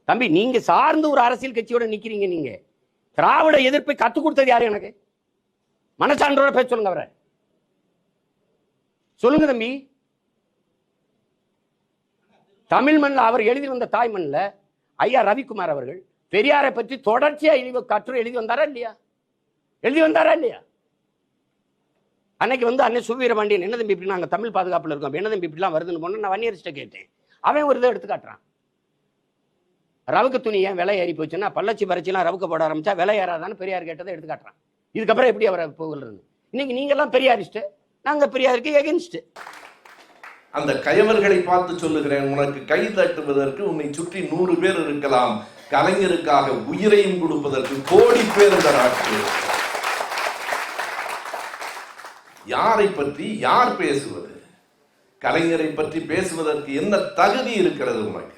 தம்பி, நீங்க சார்ந்த ஒரு அரசியல் கட்சியோட நிக்கிறீங்க. நீங்க திராவிட எதிர்ப்பை கத்துக் கொடுத்தது யாரு? எனக்கு மனசான்றோட பேச சொல்லுங்க. அவரை சொல்லுங்க தம்பி. தமிழ் மண்ணில் அவர் எழுதி வந்த தாய் மண்ணில் ஐயா ரவிக்குமார் அவர்கள் பெரியாரை பற்றி தொடர்ச்சியா கட்டுரை எழுதி வந்தாரா இல்லையா? அன்னைக்கு அன்னை சுவீரபாண்டியன் என்ன தம்பி இப்படி நாங்கள் தமிழ் பாதுகாப்பில் இருக்கோம், என்ன தம்பி இப்படிலாம் வருதுன்னு போன நான் வன்னியர்கிட்ட கேட்டேன். அவன் ஒரு இதை எடுத்து காட்டுறான். ரவுக்கு துணி ஏன் விலை ஏறி போச்சுன்னா பள்ளச்சி பறிச்சுலாம் ரவுக்க போட ஆரம்பிச்சா விலை ஏறாதான்னு பெரியார் கேட்டதை எடுத்து காட்டுறான். இதுக்கப்புறம் எப்படி அவரை போகிறது? இன்னைக்கு நீங்க எல்லாம் பெரியாரிஸ்ட், நாங்க பெரியாருக்கு எகென்ஸ்ட். அந்த கயவர்களை பார்த்து சொல்லுகிறேன், உனக்கு கை தட்டுவதற்கு உன்னை சுற்றி 100 பேர் இருக்கலாம், கலைஞருக்காக உயிரையும் கொடுப்பதற்கு கோடி பேர் இந்த நாட்டில். யாரை பற்றி யார் பேசுவது? கலைஞரை பற்றி பேசுவதற்கு என்ன தகுதி இருக்கிறது உனக்கு?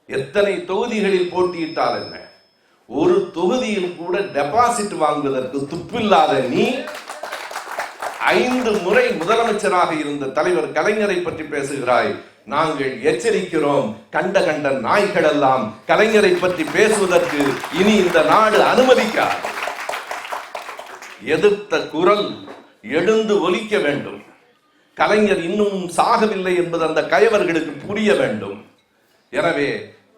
எத்தனை தொகுதிகளில் போட்டியிட்டால் என்ன? ஒரு தொகுதியில் கூட டெபாசிட் வாங்குவதற்கு துப்பில்லாத நீ 5 முறை முதலமைச்சராக இருந்த தலைவர் கலைஞரை பற்றி பேசுகிறாய். நாங்கள் எச்சரிக்கிறோம், கண்ட கண்ட நாய்கள் எல்லாம் கலைஞரை பற்றி பேசுவதற்கு இனி இந்த நாடு அனுமதிக்காது. எதிர்த்த குரல் எழுந்து ஒலிக்க வேண்டும். கலைஞர் இன்னும் சாகவில்லை என்பது அந்த கயவர்களுக்கு புரிய வேண்டும். எனவே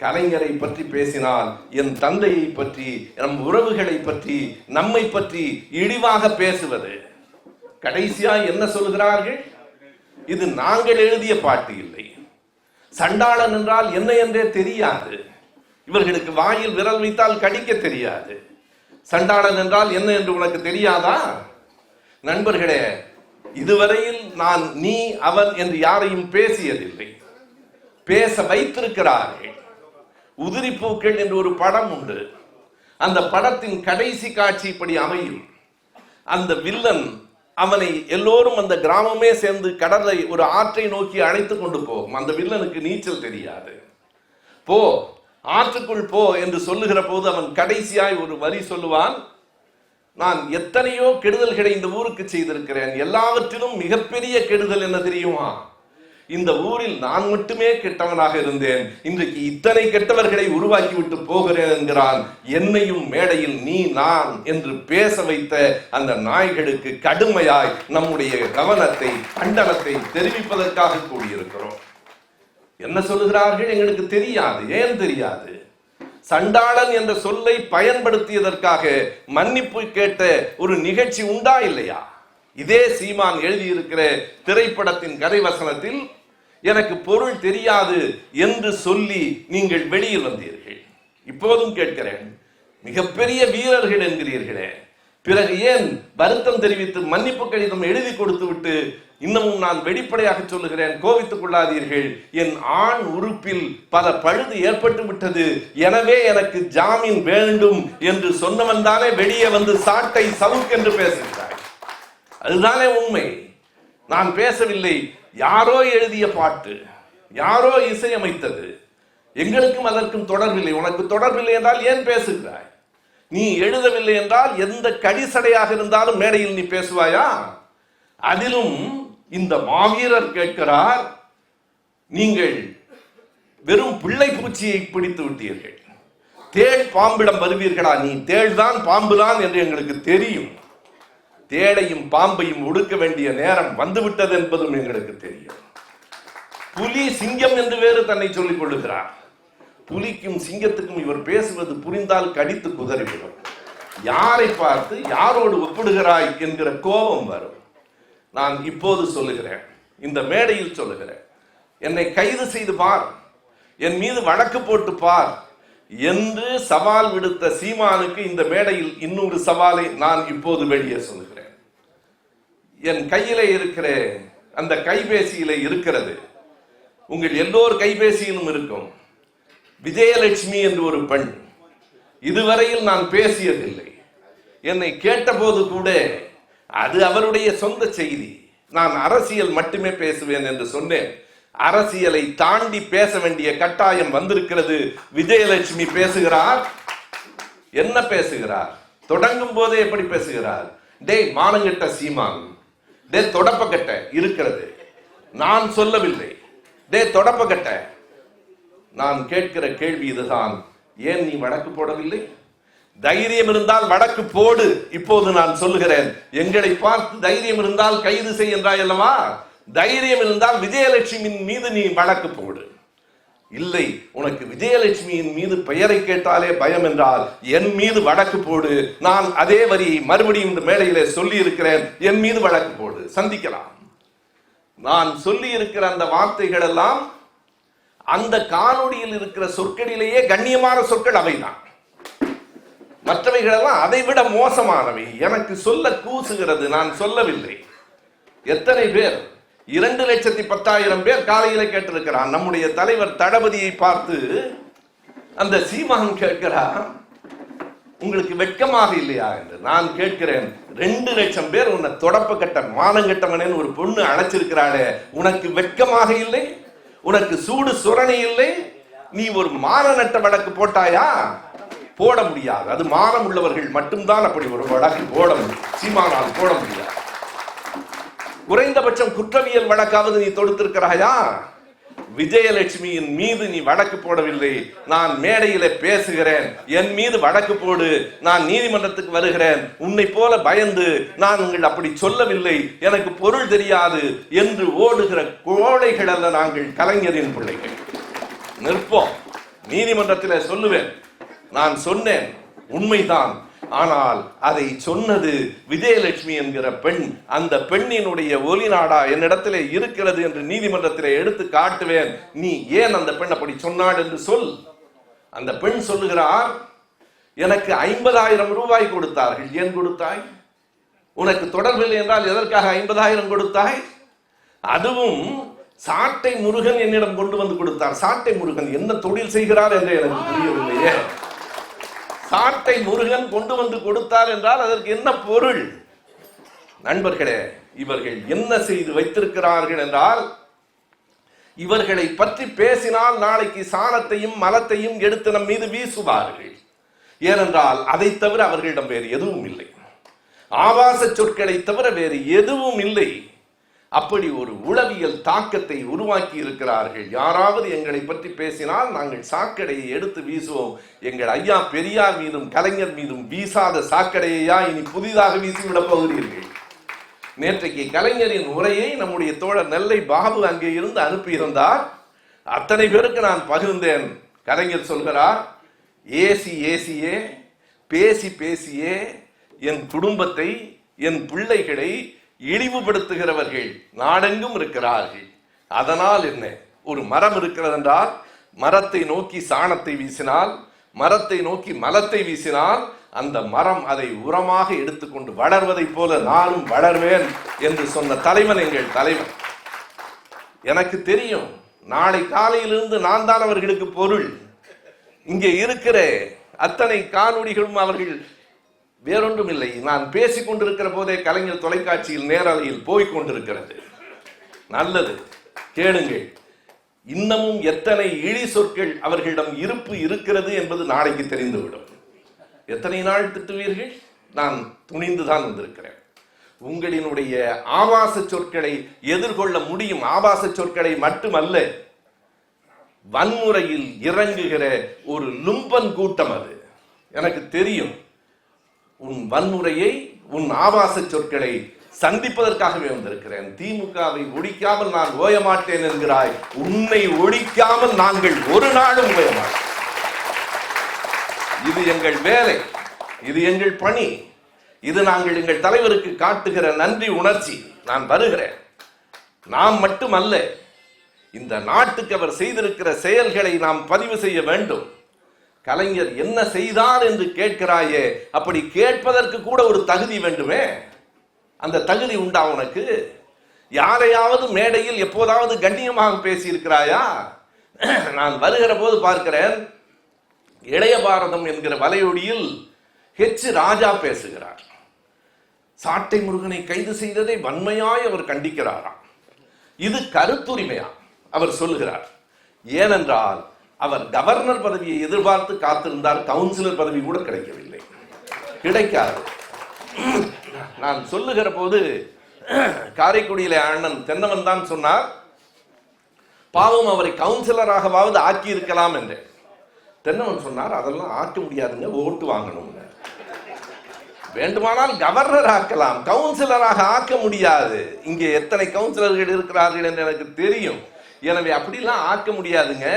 கலைஞரை பற்றி பேசினால் என் தந்தையை பற்றி, நம் உறவுகளை பற்றி, நம்மை பற்றி இழிவாக பேசுவது. கடைசியா என்ன சொல்கிறார்கள்? இது நாங்கள் எழுதிய பாட்டு இல்லை. சண்டாளன் என்றால் என்ன என்றே தெரியாது. இவர்களுக்கு வாயில் விரல் வைத்தால் கடிக்க தெரியாது. சண்டாளன் என்றால் என்ன என்று உனக்கு தெரியாதா? நண்பர்களே, இதுவரையில் நான் நீ அவன் என்று யாரையும் பேசியதில்லை. பேச வைத்திருக்கிறார்கள். உதிரி பூக்கள் என்று ஒரு படம் உண்டு. அந்த படத்தின் கடைசி காட்சி இப்படி அமையும். அந்த வில்லன் அவனை எல்லோரும் அந்த கிராமமே சேர்ந்து கடலை ஒரு ஆற்றை நோக்கி அழைத்து கொண்டு போகும். அந்த வில்லனுக்கு நீச்சல் தெரியாது. போ, ஆற்றுக்குள் போ என்று சொல்லுகிற போது அவன் கடைசியாய் ஒரு வரி சொல்லுவான், நான் எத்தனையோ கெடுதல்களை இந்த ஊருக்கு செய்திருக்கிறேன், எல்லாவற்றிலும் மிகப்பெரிய கெடுதல் என்ன தெரியுமா? இந்த ஊரில் நான் மட்டுமே கெட்டவனாக இருந்தேன், இன்றைக்கு இத்தனை கெட்டவர்களை உருவாக்கி விட்டு போகிறேன் என்கிறான். என்னையும் மேடையில் நீ நான் என்று பேச வைத்த அந்த நாய்களுக்கு கடுமையாய் நம்முடைய கவனத்தை, கண்டனத்தை தெரிவிப்பதற்காக கூடியிருக்கிறோம். என்ன சொல்லுகிறார்கள் எங்களுக்கு தெரியாது. ஏன் தெரியாது? சண்டாளன் என்ற சொல்லை பயன்படுத்தியதற்காக மன்னிப்பு கேட்ட ஒரு நிகழ்ச்சி உண்டா இல்லையா? இதே சீமான் எழுதியிருக்கிற திரைப்படத்தின் கதை வசனத்தில் எனக்கு பொருள் தெரியாது என்று சொல்லி நீங்கள் வெளியில் வந்தீர்கள். இப்போதும் கேட்கிறேன், மிகப்பெரிய வீரர்கள் என்கிறீர்களே, பிறகு ஏன் வருத்தம் தெரிவித்து மன்னிப்பு கடிதம் எழுதி கொடுத்து விட்டு, இன்னமும் நான் வெளிப்படையாக சொல்லுகிறேன், கோவித்துக் கொள்ளாதீர்கள், என் ஆண் உறுப்பில் பல பழுது ஏற்பட்டு விட்டது, எனவே எனக்கு ஜாமீன் வேண்டும் என்று சொன்னவன் தானே வெளியே வந்து சாட்டை சவுக்கென்று பேசுகிறார். அதுதானே உண்மை. நான் பேசவில்லை. யாரோ எழுதிய பாட்டு, யாரோ இசையமைத்தது. எங்களுக்கும் அதற்கும் தொடர்பில்லை. உனக்கு தொடர்பில்லை என்றால் ஏன் பேசுகிறாய்? நீ எழுதவில்லை என்றால் எந்த கடிசடையாக இருந்தாலும் மேடையில் நீ பேசுவாயா? அதிலும் இந்த மாவீரர் கேட்கிறார், நீங்கள் வெறும் பிள்ளை பூச்சியை பிடித்து விட்டீர்கள், தேள் பாம்பிடம் வருவீர்களா? நீ தேள் தான் பாம்பு தான் என்று எங்களுக்கு தெரியும். தேளையும் பாம்பையும் ஒடுக்க வேண்டிய நேரம் வந்துவிட்டது என்பதும் எங்களுக்கு தெரியும். புலி சிங்கம் என்று வேறு தன்னை சொல்லிக் கொள்ளுகிறார். புலிக்கும் சிங்கத்துக்கும் இவர் பேசுவது புரிந்தால் கடித்து குதறிவிடும். யாரை பார்த்து யாரோடு ஒப்பிடுகிறாய் என்கிற கோபம் வரும். நான் இப்போது சொல்லுகிறேன், இந்த மேடையில் சொல்லுகிறேன், என்னை கைது செய்து பார், என் மீது வழக்கு போட்டு பார் என்று சவால் விடுத்த சீமானுக்கு இந்த மேடையில் இன்னொரு சவாலை நான் இப்போது வெளியே சொல்லுகிறேன். என் கையிலே இருக்கிற அந்த கைபேசியிலே இருக்கிறது, உங்கள் எல்லோர் கைபேசியிலும் இருக்கும். விஜயலட்சுமி என்று ஒரு பெண், இதுவரையில் நான் பேசியதில்லை. என்னை கேட்டபோது கூட அது அவருடைய சொந்த செய்தி, நான் அரசியல் மட்டுமே பேசுவேன் என்று சொன்னேன். அரசியலை தாண்டி பேச வேண்டிய கட்டாயம் வந்திருக்கிறது. விஜயலட்சுமி பேசுகிறார். என்ன பேசுகிறார்? தொடங்கும் போதே எப்படி பேசுகிறார்? டேய் மானங்கட்ட சீமான், டே தொடப்பக்கட்ட இருக்கிறது, நான் சொல்லவில்லை, டே தொடப்பக்கட்ட, நான் கேட்கிற கேள்வி இதுதான், ஏன் நீ வழக்கு போடவில்லை? தைரியம் இருந்தால் வழக்கு போடு. இப்போது நான் சொல்லுகிறேன், எங்களை பார்த்து தைரியம் இருந்தால் கைது செய் என்றாய் அல்லவா? தைரியம் இருந்தால் விஜயலட்சுமியின் மீது நீ வழக்கு போடு. இல்லை, உனக்கு விஜயலட்சுமியின் மீது பெயரை கேட்டாலே பயம் என்றால் என் மீது வழக்கு போடு. நான் அதே வரியை மறுபடியும் இந்த மேடையிலே சொல்லி இருக்கிறேன், என் மீது வழக்கு போடு, சந்திக்கலாம். நான் சொல்லி இருக்கிற அந்த வார்த்தைகள் எல்லாம் அந்த காணொளியில் இருக்கிற சொற்களிலேயே கண்ணியமான சொற்கள் அவைதான். மற்றவைகளெல்லாம் அதை விட மோசமானவை. எனக்கு சொல்ல கூசுகிறது, நான் சொல்லவில்லை. எத்தனை பேர், 2,10,000 பேர் காலையில கேட்டிருக்கிறான். நம்முடைய தலைவர் தளபதியை பார்த்து அந்த சீமான் கேட்கிறார், உங்களுக்கு வெட்கமாக இல்லையா என்று. நான் கேட்கிறேன், 2 லட்சம் பேர் உன்னை தொடப்ப கட்ட மானங்கட்டவனேன்னு ஒரு பொண்ணு அழைச்சிருக்கிறாளே, உனக்கு வெட்கமாக இல்லை? உனக்கு சூடு சுரணி இல்லை? நீ ஒரு மான நட்ட வழக்கு போட்டாயா? போட முடியாது. அது மானம் உள்ளவர்கள் மட்டும்தான் அப்படி ஒரு வழக்கு போட முடியும். சீமானால் போட முடியாது. குறைந்தபட்சம் குற்றவியல் வழக்காவது நீ தொடுத்திருக்கிறாயா? விஜயலட்சுமியின் மீது நீ வழக்கு போடவில்லை. நான் மேடையில பேசுகிறேன், என் மீது வழக்கு போடு, நான் நீதிமன்றத்துக்கு வருகிறேன், உன்னை போல பயந்து நான் உங்கள் அப்படி சொல்லவில்லை, எனக்கு பொருள் தெரியாது என்று ஓடுகிற கோழைகள் அல்ல நாங்கள், கலைஞரின் பிள்ளைகள். நிற்போம், நீதிமன்றத்தில் சொல்லுவேன், நான் சொன்னேன் உண்மைதான், ஆனால் அதை சொன்னது விஜயலட்சுமி என்கிற பெண். அந்த பெண்ணினுடைய ஒலிநாடா என்னிடத்திலே இருக்கிறது என்று நீதிமன்றத்திலே எடுத்து காட்டுவேன். நீ ஏன் அந்த பெண் அப்படி சொன்னாள் என்று சொல். அந்த பெண் சொல்லுகிறார், எனக்கு 50,000 ரூபாய் கொடுத்தார்கள். ஏன் கொடுத்தாய்? உனக்கு தொடர்பில்லை என்றால் எதற்காக 50,000 கொடுத்தாய்? அதுவும் சாட்டை முருகன் என்னிடம் கொண்டு வந்து கொடுத்தார். சாட்டை முருகன் என்ன தொழில் செய்கிறார் என்று எனக்கு புரியவில்லையே. சாட்டை முருகன் கொண்டு வந்து கொடுத்தார் என்றால் அதற்கு என்ன பொருள்? நண்பர்களே, இவர்கள் என்ன செய்து வைத்திருக்கிறார்கள் என்றால், இவர்களை பற்றி பேசினால் நாளைக்கு சாணத்தையும் மலத்தையும் எடுத்து நம் மீது வீசுவார்கள். ஏனென்றால் அதை தவிர அவர்களிடம் வேறு எதுவும் இல்லை. ஆபாச சொற்களை தவிர வேறு எதுவும் இல்லை. அப்படி ஒரு உளவியல் தாக்கத்தை உருவாக்கி இருக்கிறார்கள். யாராவது எங்களை பற்றி பேசினால் நாங்கள் சாக்கடையை எடுத்து வீசுவோம். எங்கள் ஐயா பெரியார் மீதும் கலைஞர் மீதும் வீசாத சாக்கடையா இனி புதிதாக வீசிவிடப் போகிறீர்கள்? நேற்றைக்கு கலைஞரின் உரையை நம்முடைய தோழர் நெல்லை பாபு அங்கே இருந்து அனுப்பியிருந்தார். அத்தனை பேருக்கு நான் பகிர்ந்தேன். கலைஞர் சொல்கிறார், ஏசியே பேசி பேசியே என் குடும்பத்தை, என் பிள்ளைகளை இழிவுபடுத்துகிறவர்கள் நாடெங்கும் இருக்கிறார்கள். அதனால் என்ன? ஒரு மரம் இருக்கிறது என்றால் மரத்தை நோக்கி சாணத்தை வீசினால், மரத்தை நோக்கி மலத்தை வீசினால் அந்த மரம் அதை உரமாக எடுத்துக்கொண்டு வளர்வதை போல நானும் வளர்வேன் என்று சொன்ன தலைவன் எங்கள் தலைவன். எனக்கு தெரியும், நாளை காலையிலிருந்து நான் தான் அவர்களுக்கு பொருள். இங்கே இருக்கிற அத்தனை காணொளிகளும் அவர்கள் வேறொன்றும் இல்லை. நான் பேசிக் கொண்டிருக்கிற போதே கலைஞர் தொலைக்காட்சியில் நேரலையில் போய்கொண்டிருக்கிறது. நல்லது, கேளுங்கள். இன்னமும் எத்தனை இழி சொற்கள் அவர்களிடம் இருப்பு இருக்கிறது என்பது நாளைக்கு தெரிந்துவிடும். எத்தனை நாள் திட்டுவீர்கள்? நான் துணிந்துதான் வந்திருக்கிறேன். உங்களினுடைய ஆபாச சொற்களை எதிர்கொள்ள முடியும். ஆபாச சொற்களை மட்டுமல்ல, வன்முறையில் இறங்குகிற ஒரு லும்பன் கூட்டம் அது. எனக்கு தெரியும். உன் வன்முறையை, உன் ஆபாச சொற்களை சந்திப்பதற்காகவே வந்திருக்கிறேன். திமுகவை ஒழிக்காமல் நான் ஓய மாட்டேன் என்கிறாய். உன்னை ஒழிக்காமல் நாங்கள் ஒரு நாளும் ஓய மாட்டோம். இது எங்கள் வேலை, இது எங்கள் பணி, இது நாங்கள் எங்கள் தலைவருக்கு காட்டுகிற நன்றி உணர்ச்சி. நான் வருகிறேன். நாம் மட்டுமல்ல, இந்த நாட்டுக்கு அவர் செய்திருக்கிற செயல்களை நாம் பதிவு செய்ய வேண்டும். கலைஞர் என்ன செய்தார் என்று கேட்கிறாயே, அப்படி கேட்பதற்கு கூட ஒரு தகுதி வேண்டுமே. அந்த தகுதி உண்டா உனக்கு? யாரையாவது மேடையில் எப்போதாவது கண்ணியமாக பேசி இருக்கிறாயா? நான் வருகிற போது பார்க்கிறேன், இளைய பாரதம் என்கிற வலையொலியில் ஹெச் ராஜா பேசுகிறார். சாட்டை முருகனை கைது செய்ததை வன்மையாய் அவர் கண்டிக்கிறாராம். இது கருத்துரிமையா அவர் சொல்லுகிறார். ஏனென்றால் அவர் கவர்னர் பதவியை எதிர்பார்த்து காத்திருந்தார். கவுன்சிலர் பதவி கூட கிடைக்கவில்லை, கிடைக்காது. நான் சொல்லுகிற போது காரைக்குடியில அண்ணன் தென்னவன் தான் சொன்னார், பாவம் அவரை கவுன்சிலராகவாவது ஆக்கி இருக்கலாம் என்று. தென்னவன் சொன்னார், அதெல்லாம் ஆக்க முடியாதுங்க, ஓட்டு வாங்கணும். வேண்டுமானால் கவர்னர் ஆக்கலாம், கவுன்சிலராக ஆக்க முடியாது. இங்கே எத்தனை கவுன்சிலர்கள் இருக்கிறார்கள் என்று எனக்கு தெரியும். எனவே அப்படிலாம் ஆக்க முடியாதுங்க.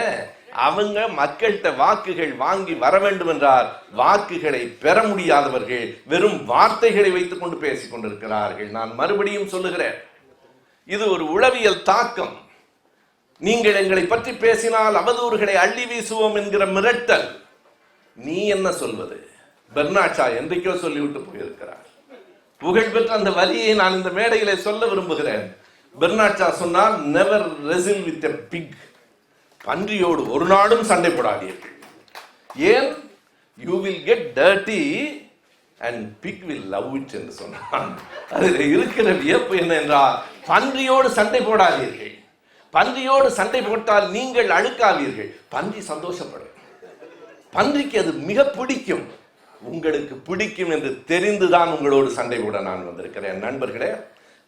அவங்க மக்கள்கிட்ட வாக்குகள் வாங்கி வர வேண்டும் என்றால் வாக்குகளை பெற முடியாதவர்கள் வெறும் வார்த்தைகளை வைத்துக் கொண்டு பேசிக் கொண்டிருக்கிறார்கள். நான் மறுபடியும் சொல்லுகிறேன், இது ஒரு உளவியல் தாக்கம். நீங்கள் எங்களை பற்றி பேசினால் அவதூறுகளை அள்ளி வீசுவோம் என்கிற மிரட்டல். நீ என்ன சொல்வது? பெர்னாட் ஷா என்றைக்கோ சொல்லிவிட்டு போயிருக்கிறார். புகழ்பெற்ற அந்த வரியை நான் இந்த மேடையிலே சொல்ல விரும்புகிறேன். பெர்னாட் ஷா சொன்னார், never wrestle with a pig. பன்றியோடு ஒரு நாளும் சண்டை போடாதீர்கள். ஏன்? You will get dirty and pig will love it என்று சொன்னான். அதில் இருக்கிற வியப்பு என்ன என்றால், பன்றியோடு சண்டை போடாதீர்கள். பன்றியோடு சண்டை போட்டால் நீங்கள் அழுக்காவீர்கள். பன்றி சந்தோஷப்படும். பன்றிக்கு அது மிக பிடிக்கும். உங்களுக்கு பிடிக்கும் என்று தெரிந்துதான் உங்களோடு சண்டை போட நான் வந்திருக்கிறேன். நண்பர்களே,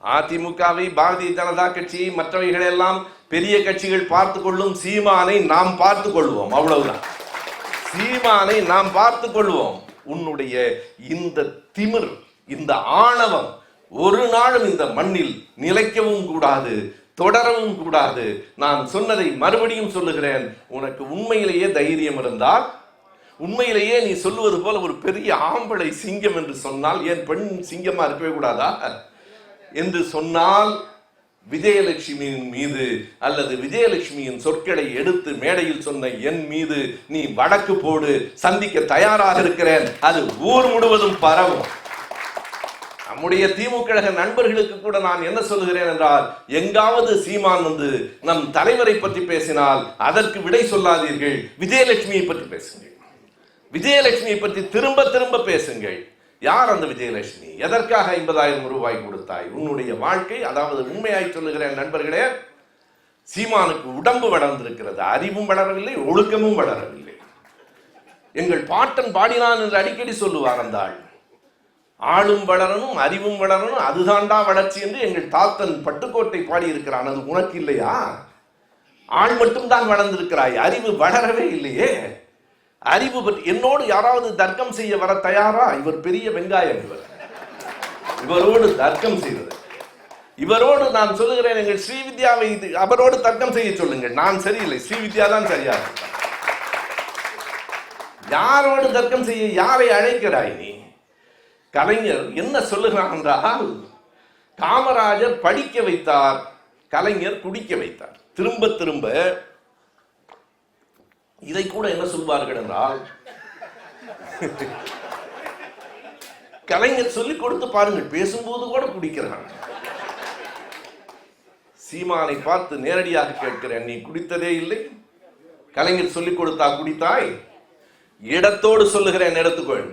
அதிமுகவை, பாரதிய ஜனதா கட்சியை, மற்றவைகளெல்லாம் பெரிய கட்சிகள் பார்த்து கொள்ளும். சீமானை நாம் பார்த்து கொள்வோம். அவ்வளவுதான். சீமானை நாம் பார்த்து கொள்வோம். உன்னுடைய இந்த திமிர், இந்த ஆணவம் ஒரு நாளும் இந்த மண்ணில் நிலைக்கவும் கூடாது, தொடரவும் கூடாது. நான் சொன்னதை மறுபடியும் சொல்லுகிறேன். உனக்கு உண்மையிலேயே தைரியம் இருந்தால், உண்மையிலேயே நீ சொல்லுவது போல ஒரு பெரிய ஆம்பளை சிங்கம் என்று சொன்னால், ஏன் பெண் சிங்கமா இருக்கவே கூடாதா என்று சொன்னால், விஜயலட்சுமியின் மீது அல்லது விஜயலட்சுமியின் சொற்களை எடுத்து மேடையில் சொன்ன என் மீது நீ வழக்கு போடு, சந்திக்க தயாராக இருக்கிறேன். அது ஊர் முழுவதும் பரவும். நம்முடைய திமுக நண்பர்களுக்கு கூட நான் என்ன சொல்லுகிறேன் என்றால், எங்காவது சீமான் வந்து நம் தலைவரை பற்றி பேசினால் அதற்கு விடை சொல்லாதீர்கள், விஜயலட்சுமியை பற்றி பேசுங்கள். விஜயலட்சுமியை பற்றி திரும்ப திரும்ப பேசுங்கள். யார் அந்த விஜயலட்சுமி? எதற்காக 50,000 ரூபாய் கொடுத்தாய்? உன்னுடைய வாழ்க்கை, அதாவது உண்மையாய் சொல்லுகிறேன் நண்பர்களே, சீமானுக்கு உடம்பு வளர்ந்திருக்கிறது, அறிவும் வளரவில்லை, ஒழுக்கமும் வளரவில்லை. எங்கள் பாட்டன் பாடினான் என்று அடிக்கடி சொல்லுவார் அந்த ஆள். ஆளும் வளரணும், அறிவும் வளரணும், அதுதான்டா வளர்ச்சி என்று எங்கள் தாத்தன் பட்டுக்கோட்டை பாடியிருக்கிறான். அது உனக்கு இல்லையா? ஆள் மட்டும்தான் வளர்ந்திருக்கிறாய், அறிவு வளரவே இல்லையே. அறிவு பற்றி என்னோடு யாராவது தர்க்கம் செய்ய வர தயாரா? இவர் பெரிய வெங்காயம். இவரோடு தர்க்கம் செய்வது, இவரோடு நான் சொல்லுகிறேன், எங்கள் ஸ்ரீவித்யாவை அவரோடு தர்க்கம் செய்ய சொல்லுங்கள். நான் சரியில்லை, ஸ்ரீவித்யா தான் சரியா. யாரோடு தர்க்கம் செய்ய யாரை அழைக்கிறாய் நீ? கலைஞர் என்ன சொல்லுகிறான் என்றால், காமராஜர் படிக்க வைத்தார், கலைஞர் குடிக்க வைத்தார். திரும்ப திரும்ப இதை கூட என்ன சொல்வார்கள் என்றால், கலைஞர் சொல்லிக் கொடுத்து பாருங்கள், பேசும்போது கூட குடிக்கிறான். சீமானை பார்த்து நேரடியாக கேட்கிறேன், நீ குடித்ததே இல்லை? கலைஞர் சொல்லிக் கொடுத்தா குடித்தாய்? இடத்தோடு சொல்லுகிறேன், எடுத்துக்கொள்.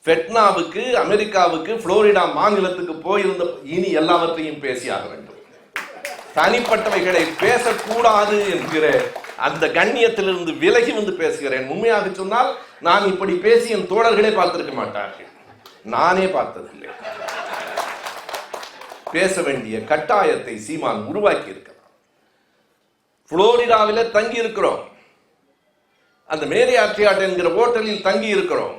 பெட்னாவுக்கு, அமெரிக்காவுக்கு, புளோரிடா மாநிலத்துக்கு போயிருந்த இனி எல்லாவற்றையும் பேசியாக வேண்டும். தனிப்பட்டவைகளை பேசக்கூடாது என்கிற அந்த கண்ணியத்திலிருந்து விலகி வந்து பேசுகிறேன். உண்மையாக சொன்னால் நான் இப்படி பேசி என் தோழர்களே பார்த்திருக்க மாட்டார்கள். நானே பார்த்ததில்லை. பேச வேண்டிய கட்டாயத்தை சீமான் உருவாக்கி இருக்கிறார். புளோரிடாவில தங்கி இருக்கிறோம். அந்த மேரி ஆர்டியாட் என்கிற ஹோட்டலில் தங்கி இருக்கிறோம்.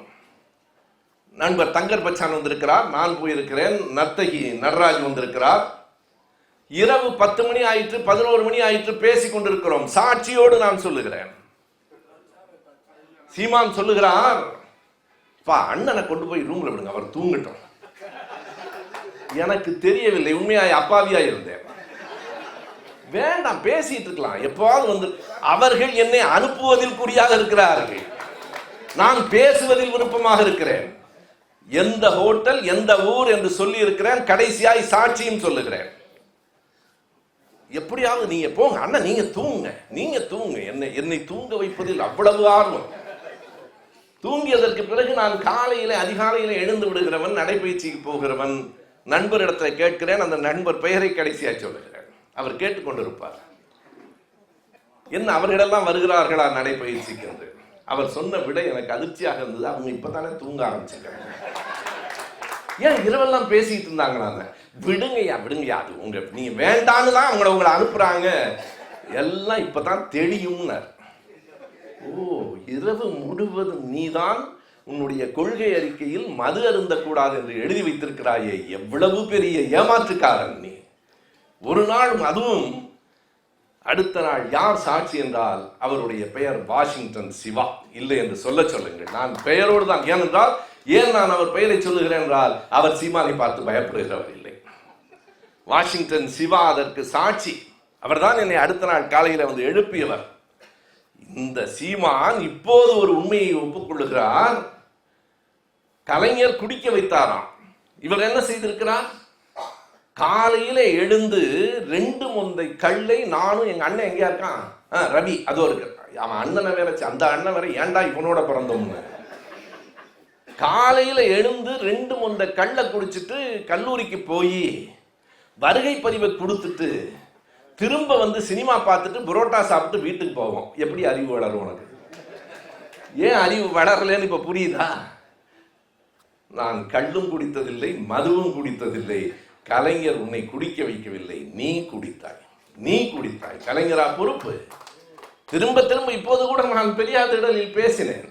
நண்பர் தங்கர் பச்சான் வந்திருக்கிறார், நான் போயிருக்கிறேன், நர்த்தகி நடராஜ் வந்திருக்கிறார். இரவு 10 மணி ஆயிற்று, 11 மணி ஆயிற்று, பேசிக் கொண்டிருக்கிறோம். சாட்சியோடு நான் சொல்லுகிறேன். சீமான் சொல்லுகிறார், அண்ணனை கொண்டு போய் ரூம்ல விடுங்க, அவர் தூங்கட்டும். எனக்கு தெரியவில்லை, உண்மையாய் அப்பாவியா இருந்தேன். வேண்டாம், பேசிட்டு இருக்கலாம், எப்பாவது வந்து. அவர்கள் என்னை அனுப்புவதில் குறியாக இருக்கிறார்கள், நான் பேசுவதில் விருப்பமாக இருக்கிறேன். எந்த ஹோட்டல், எந்த ஊர் என்று சொல்லி இருக்கிறேன். கடைசியாய் சாட்சியும் சொல்லுகிறேன். எப்படியாவது நீங்க போங்க அண்ணா, நீங்க தூங்க, நீங்க தூங்க. என்னை தூங்க வைப்பதில் அவ்வளவு ஆர்வம். தூங்கியதற்கு பிறகு நான் காலையில அதிகாலையில எழுந்து விடுகிறவன், நடைபயிற்சிக்கு போகிறவன். நண்பரிடத்துல கேட்கிறேன், அந்த நண்பர் பெயரை கடைசியா சொல்லுகிறேன். அவர் கேட்டுக்கொண்டிருப்பார். என்ன அவர்களெல்லாம் வருகிறார்களா நடைபயிற்சிக்கு என்று? அவர் சொன்ன விட எனக்கு அதிர்ச்சியாக இருந்தது. அவங்க இப்பதானே தூங்க ஆரம்பிச்சிருக்காங்க. ஏன் இரவெல்லாம் பேசிட்டு இருந்தாங்களா? விடுங்கய்யா விடுங்கய்யா, அது நீங்க வேண்டான்னு தான் உங்களை அனுப்புறாங்க எல்லாம் இப்பதான் தெரியும்னார். ஓ, இரவு முழுவதும் நீதான் உன்னுடைய கொள்கை அறிக்கையில் மது அருந்தக்கூடாது என்று எழுதி வைத்திருக்கிறாயே, எவ்வளவு பெரிய ஏமாற்றுக்காரன் நீ. ஒரு நாள் அதுவும் அடுத்த நாள் யார் சாட்சி என்றால் அவருடைய பெயர் வாஷிங்டன் சிவா. இல்லை என்று சொல்லுங்கள், நான் பெயரோடு தான். ஏனென்றால் ஏன் நான் அவர் பெயரை சொல்லுகிறேன் என்றால் அவர் சீமானை பார்த்து பயப்படுகிறவர் இல்லை. வாஷிங்டன் சிவா அதற்கு சாட்சி. அவர்தான் என்னை அடுத்த நாள் காலையில் வந்து எழுப்பியவர். இந்த சீமான் இப்போது ஒரு உண்மையை ஒப்புக்கொள்ளுகிறார். கலைஞர் குடிக்க வைத்தாராம். இவர் என்ன செய்திருக்கிறார்? காலையில எழுந்து 2 மொந்தை கல்லை நானும் எங்க அண்ணன் எங்கேயா இருக்கான், ரவி அதோ இருக்கு, அவன் அண்ணனை வேற, அந்த அண்ணன் வேற ஏன்டா இவனோட பிறந்தோம்னு. காலையில எழுந்து 2 மொந்தை கல்லை குடிச்சிட்டு கல்லூரிக்கு போய் வருகை பதிவை கொடுத்துட்டு திரும்ப வந்து சினிமா பார்த்துட்டு புரோட்டா சாப்பிட்டு வீட்டுக்கு போவோம். எப்படி அறிவு வளரும் உனக்கு? ஏன் அறிவு வளரலன்னு இப்ப புரியுதா? நான் கள்ளும் குடித்ததில்லை, மதுவும் குடித்ததில்லை. கலைஞர் உன்னை குடிக்க வைக்கவில்லை, நீ குடித்தாய். நீ குடித்தாய். கலைஞரா பொறுப்பு? திரும்ப திரும்ப இப்போது கூட நான் பெரியார் திடலில் பேசினேன்.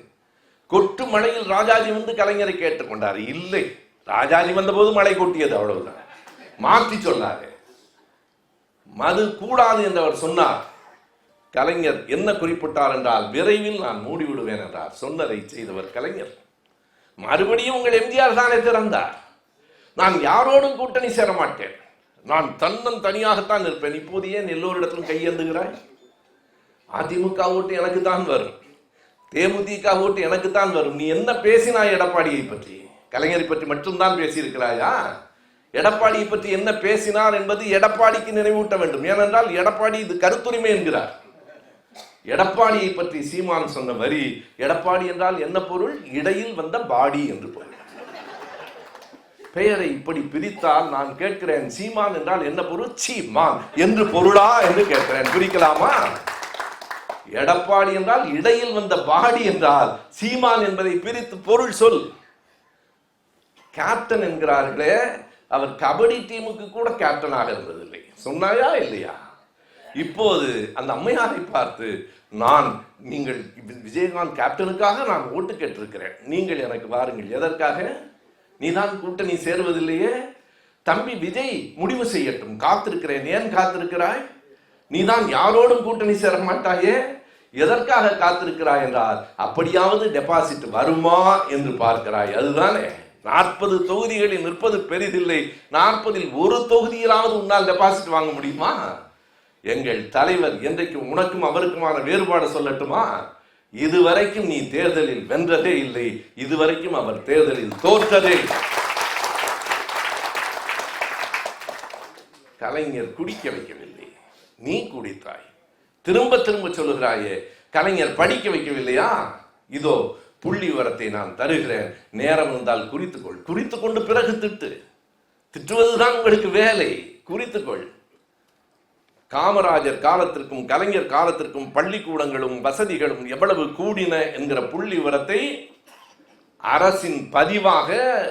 கொட்டு மழையில் ராஜாஜி வந்து கலைஞரை கேட்டுக்கொண்டார். இல்லை, ராஜாஜி வந்த போது மழை கொட்டியது, அவ்வளவுதான். மாற்றி சொன்னாரு. மது கூடாது என்று அவர் சொன்னார். கலைஞர் என்ன குறிப்பிட்டார் என்றால், விரைவில் நான் மூடிவிடுவேன் என்றார். சொன்னதை செய்தவர் கலைஞர். மறுபடியும் உங்கள் எம்ஜிஆர் தானே திறந்தார். நான் யாரோடும் கூட்டணி சேர மாட்டேன், நான் தன்னன் தனியாகத்தான் இருப்பேன். இப்போது ஏன் எல்லோரிடத்திலும் கையேந்துகிறாய்? அதிமுக ஓட்டு எனக்கு தான் வரும், தேமுதிக ஓட்டு எனக்கு தான் வரும். நீ என்ன பேசினாய் எடப்பாடியை பற்றி? கலைஞரை பற்றி மட்டும்தான் பேசியிருக்கிறாயா? எடப்பாடியை பற்றி என்ன பேசினார் என்பது எடப்பாடிக்கு நினைவூட்ட வேண்டும். ஏனென்றால் எடப்பாடி இது கருத்துரிமை என்கிறார். எடப்பாடியை பற்றி சீமான் சொன்ன வரி, எடப்பாடி என்றால் என்ன பொருள்? இடையில் வந்த பாடி என்று பொருள். பெயரை இப்படி பிரித்தால் நான் கேட்கிறேன், சீமான் என்றால் என்ன பொருள்? சீமான் என்று பொருளா என்று கேட்கிறேன். பிரிக்கலாமா? எடப்பாடி என்றால் இடையில் வந்த பாடி என்றால் சீமான் என்பதை பிரித்து பொருள் சொல். கேப்டன் என்கிறார்களே, அவர் கபடி டீமுக்கு கூட கேப்டனாக இருந்ததில்லை. சொன்னாயா இல்லையா? இப்போது அந்த அம்மையாரை பார்த்து, நீங்கள் விஜயகாந்த் கேப்டனுக்காக நான் ஓட்டு கேட்டிருக்கிறேன், நீங்கள் எனக்கு வாருங்கள். எதற்காக? நீதான் கூட்டணி சேருவதில்லையே, தம்பி விஜய் முடிவு செய்யட்டும், காத்திருக்கிறேன். ஏன் காத்திருக்கிறாய்? நீதான் யாரோடும் கூட்டணி சேர மாட்டாயே, எதற்காக காத்திருக்கிறாய் என்றால், அப்படியாவது டெபாசிட் வருமா என்று பார்க்கிறாய். அதுதானே. 40 தொகுதிகளில் நிற்பது பெரிதில்லை, 40இல் ஒரு தொகுதியிலாவது உன்னால் டெபாசிட் வாங்க முடியுமா? எங்கள் தலைவர் என்றைக்கு உனக்கும் அவருக்குமான வேறுபாடு சொல்லட்டுமா? இதுவரைக்கும் நீ தேர்தலில் வென்றதே இல்லை, இதுவரைக்கும் அவர் தேர்தலில் தோற்றதே. கலைஞர் குடிக்க வைக்கவில்லை, நீ குடித்தாய். திரும்ப திரும்ப சொல்லுகிறாயே, கலைஞர் படிக்க வைக்கவில்லையா? இதோ புள்ளி விவரத்தை நான் தருகிறேன், நேரம் இருந்தால் குறித்துக்கொள். குறித்துக்கொண்டு பிறகு திட்டுவதுதான் உங்களுக்கு வேலை. குறித்துக்கொள். காமராஜர் காலத்திற்கும் கலைஞர் காலத்திற்கும் பள்ளிக்கூடங்களும் வசதிகளும் எவ்வளவு கூடின என்கிற புள்ளி விவரத்தை அரசின் பதிவாக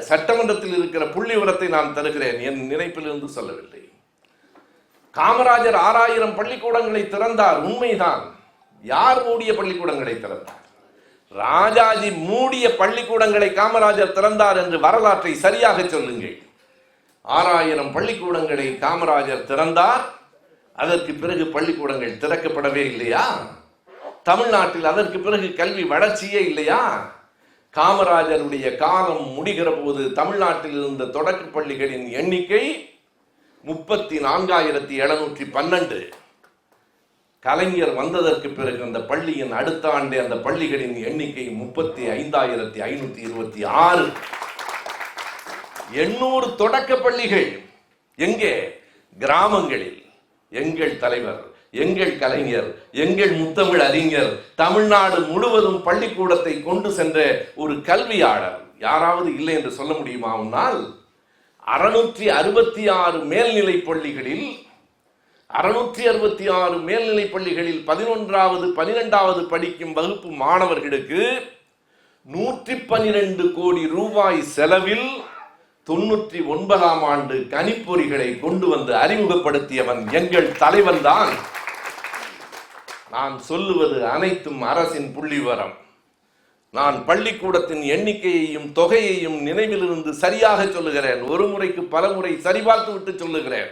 சட்டமன்றத்தில் இருக்கிற புள்ளி விவரத்தை நான் தருகிறேன். என் நினைப்பிலிருந்து சொல்லவில்லை. காமராஜர் 6000 பள்ளிக்கூடங்களை திறந்தார், உண்மைதான். யார் மூடிய பள்ளிக்கூடங்களை திறந்தார்? ராஜாஜி மூடிய பள்ளிக்கூடங்களை காமராஜர் திறந்தார் என்று வரலாற்றை சரியாக சொல்லுங்கள். 6000 பள்ளிக்கூடங்களை காமராஜர் திறந்தார். அதற்கு பிறகு பள்ளிக்கூடங்கள் திறக்கப்படவே இல்லையா? தமிழ்நாட்டில் அதற்கு பிறகு கல்வி வளர்ச்சியே இல்லையா? காமராஜருடைய காலம் முடிகிற போது தமிழ்நாட்டில் இருந்த தொடக்க பள்ளிகளின் எண்ணிக்கை 34,712. கலைஞர் வந்ததற்கு பிறகு அந்த பள்ளியின் அடுத்த ஆண்டே அந்த பள்ளிகளின் எண்ணிக்கை 35,526. 800 தொடக்க பள்ளிகள் எங்கே? கிராமங்களில். எங்கள் தலைவர், எங்கள் கலைஞர், எங்கள் முத்தமிழ் அறிஞர் தமிழ்நாடு முழுவதும் பள்ளிக்கூடத்தை கொண்டு சென்ற ஒரு கல்வியாளர் யாராவது இல்லை என்று சொல்ல முடியுமா உன்னால்? 666 மேல்நிலை பள்ளிகளில் 11வது 12வது படிக்கும் வகுப்பு மாணவர்களுக்கு 112 கோடி ரூபாய் செலவில் 99ஆம் ஆண்டு கணிப்பொறிகளை கொண்டு வந்து அறிமுகப்படுத்தியவன் எங்கள் தலைவன் தான். நான் சொல்லுவது அனைத்தும் அரசின் புள்ளிவிவரம். நான் பள்ளிக்கூடத்தின் எண்ணிக்கையையும் தொகையையும் நினைவிலிருந்து சரியாக சொல்லுகிறேன். ஒரு முறைக்கு பல முறை சரிபார்த்து விட்டு சொல்லுகிறேன்.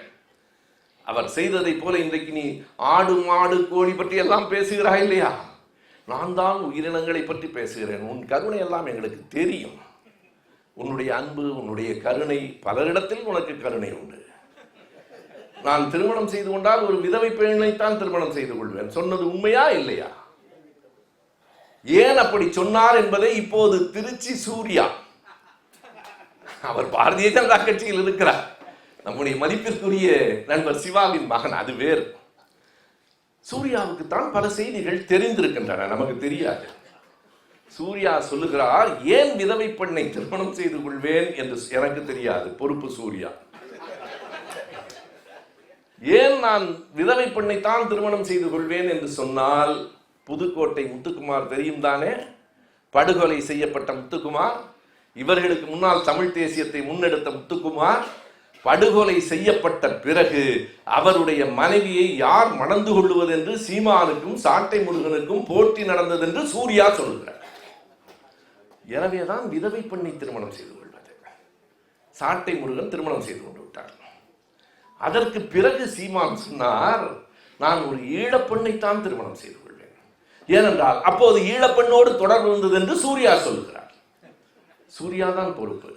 அவர் செய்ததை போல இன்றைக்கு நீ ஆடு மாடு கோழி பற்றி எல்லாம் பேசுகிறாய் இல்லையா? நான் தான் உயிரினங்களை பற்றி பேசுகிறேன். உன் கருணை எல்லாம் எங்களுக்கு தெரியும். உன்னுடைய அன்பு, உன்னுடைய கருணை, பலரிடத்தில் உனக்கு கருணை உண்டு. நான் திருமணம் செய்து கொண்டால் ஒரு விதவை பெண்ணைத்தான் திருமணம் செய்து கொள்வேன். சொன்னது உண்மையா இல்லையா? ஏன் அப்படி சொன்னார் என்பதை இப்போது திருச்சி சூர்யா, அவர் பாரதிய ஜனதா கட்சியில் இருக்கிறார், நம்முடைய மதிப்பிற்குரிய நண்பர் சிவாவின் மகன், அது வேறு. சூர்யாவுக்கு தான் பல செய்திகள் தெரிந்திருக்கின்றன, நமக்கு தெரியாது. சூர்யா சொல்லுகிறார், ஏன் விதவை பெண்ணை திருமணம் செய்து கொள்வேன் என்று எனக்கு தெரியாது. பொறுப்பு சூர்யா. ஏன் நான் விதவை பெண்ணை தான் திருமணம் செய்து கொள்வேன் என்று சொன்னால், புதுக்கோட்டை முத்துக்குமார் தெரியும் தானே? படுகொலை செய்யப்பட்ட முத்துக்குமார், இவர்களுக்கு முன்னால் தமிழ் தேசியத்தை முன்னெடுத்த முத்துக்குமார், படுகொலை செய்யப்பட்ட பிறகு அவருடைய மனைவியை யார் மணந்து கொள்வது என்று சீமானுக்கும் சாட்டை முருகனுக்கும் போட்டி நடந்தது என்று சூர்யா சொல்கிறார். எனவேதான் விதவை பெண்ணை திருமணம் செய்து கொள்வது. சாட்டை முருகன் திருமணம் செய்து கொண்டு விட்டார். அதற்கு பிறகு சீமான் சொன்னார், நான் ஒரு ஈழப்பெண்ணைத்தான் திருமணம் செய்து கொள்வேன். ஏனென்றால் அப்போது ஈழப்பெண்ணோடு தொடர்பு இருந்தது என்று சூர்யா சொல்லுகிறார். சூர்யா தான் பொறுப்பு.